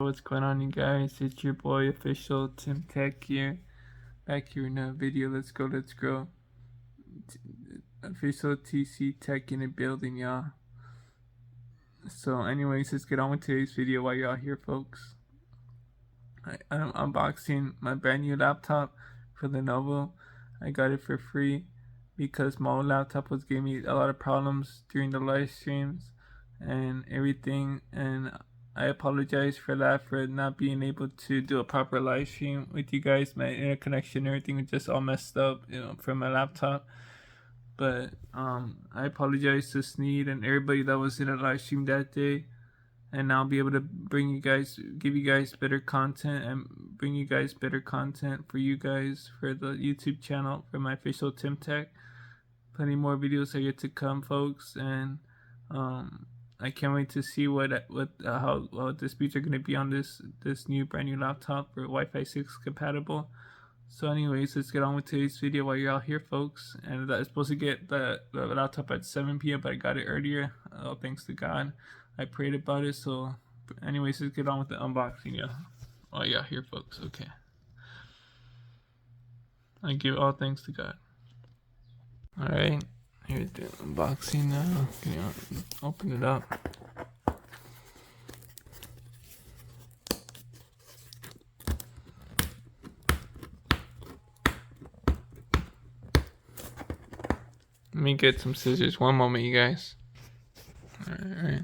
What's going on, you guys? It's your boy official Tim Tech here, back here in a video. Let's go. Official TC Tech in the building, y'all. So anyways, let's get on with today's video while y'all here, folks. I'm unboxing my brand new laptop for Lenovo. I got it for free because my old laptop was giving me a lot of problems during the live streams and everything, and I apologize for that, for not being able to do a proper live stream with you guys. My internet connection, everything was just all messed up, from my laptop. But I apologize to Sneed and everybody that was in a live stream that day, and I'll be able to give you guys better content, and bring you guys better content for you guys, for the YouTube channel, for my official Tim Tech. Plenty more videos are yet to come, folks, and I can't wait to see how the speeds are going to be on this new brand new laptop for Wi-Fi 6 compatible. So anyways, let's get on with today's video while you're out here, folks. And I was supposed to get the laptop at 7 p.m. but I got it earlier. Oh, thanks to God. I prayed about it. So anyways, let's get on with the unboxing, yeah. While you're out here, folks. Okay. I give all thanks to God. Alright. Here's the unboxing now. Open it up. Let me get some scissors. One moment, you guys. Alright.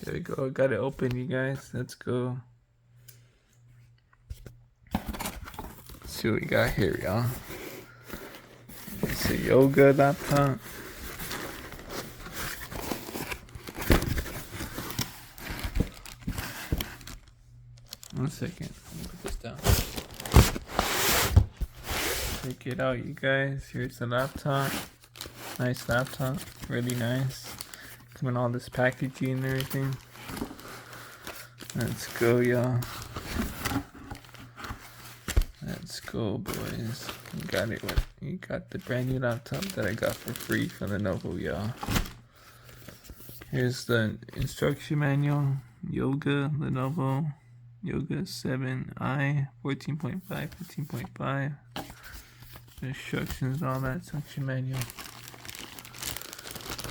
There we go. Got it open, you guys. Let's go. Let's see what we got here, y'all. It's a yoga laptop. One second. Let me put this down. Check it out, you guys. Here's the laptop. Nice laptop. Really nice. Coming all this packaging and everything. Let's go, y'all. Let's go, boys. You got the brand new laptop that I got for free from Lenovo, y'all. Here's the instruction manual. Yoga, Lenovo. Yoga 7i, 14.5, 15.5. Instructions, all that instruction manual.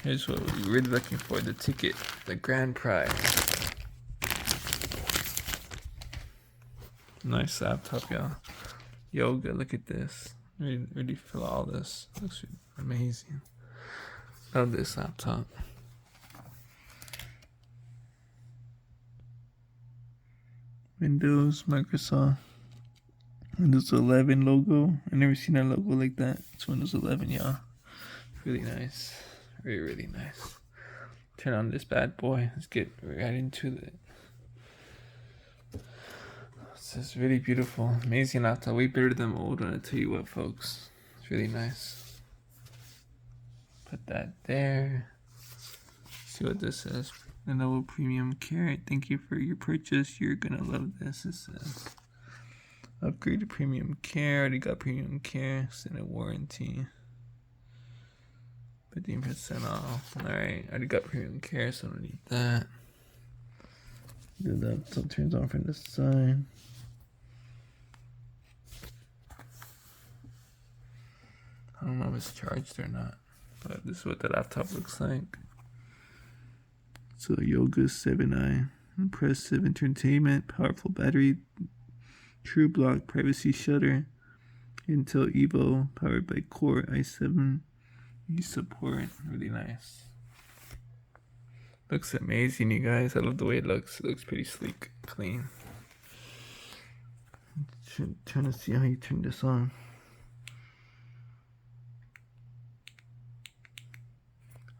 Here's what we're really looking for, the ticket, the grand prize. Nice laptop, y'all. Yoga, look at this. Really feel all this. Looks amazing. Love this laptop. Windows, Microsoft. Windows 11 logo. I never seen a logo like that. It's Windows 11, y'all. Really nice. Really nice. Turn on this bad boy. Let's get right into it. This is really beautiful. Amazing laptop. Way better than my old one, I tell you what, folks. It's really nice. Put that there. See what this says. Lenovo Premium Care. Thank you for your purchase. You're gonna love this. It says upgrade to Premium Care. Already got Premium Care. Extended warranty. 15% off. Alright, I already got Premium Care, so I don't need that. Do that so it turns on from the side. I don't know if it's charged or not, but this is what the laptop looks like. So Yoga 7i, impressive entertainment, powerful battery, true block privacy shutter, Intel Evo, powered by Core i7. Support. Really nice. Looks amazing, you guys. I love the way it looks. It looks pretty sleek, clean. Trying to see how you turn this on.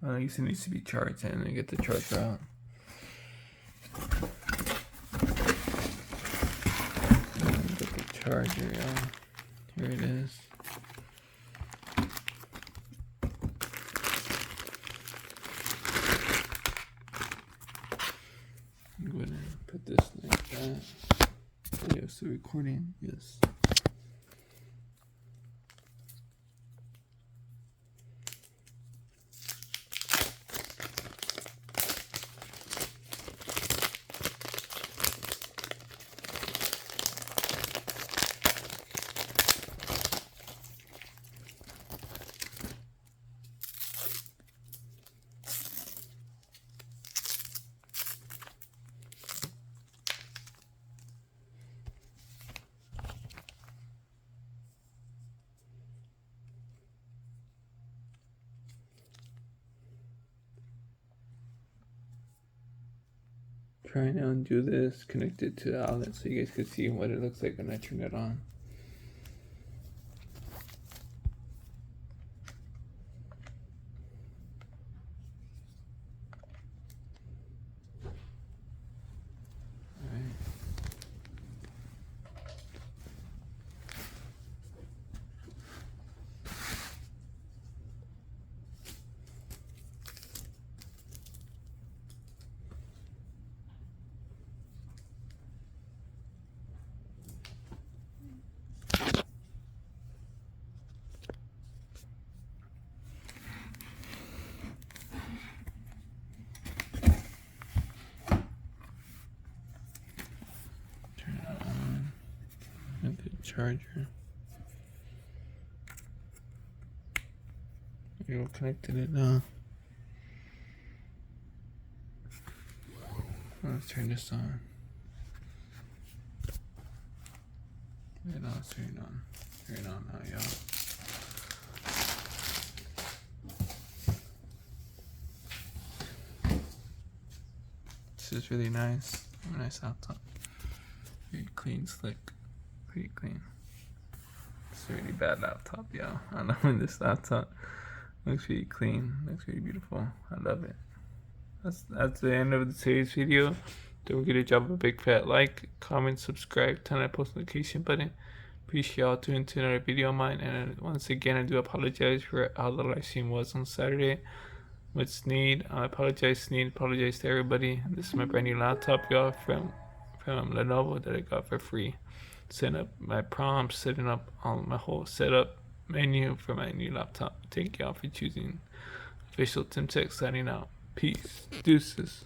At least it needs to be charged and then get the charger out. Get the charger out. Here it is. I'm going to put this like that. Video still recording. Yes. Trying to undo this, connect it to the outlet so you guys can see what it looks like when I turn it on. Charger. You're connected it now. Let's turn this on. Yeah, no, it's turning on. Turn it on now, y'all. This is really nice. Nice laptop. Very clean, slick. Pretty clean. It's a really bad laptop, y'all. I know in this laptop looks really clean, looks really beautiful. I love it. That's the end of today's video. Don't forget to drop a big fat like, comment, subscribe, turn on that post notification button. Appreciate y'all tuning into another video of mine. And once again, I do apologize for how the live stream was on Saturday with Sneed. I apologize, Sneed. Apologize to everybody. This is my brand new laptop, y'all, from Lenovo that I got for free. Setting up my prompts, setting up all my whole setup menu for my new laptop. Thank y'all for choosing. Official Tim Tech signing out. Peace. Deuces.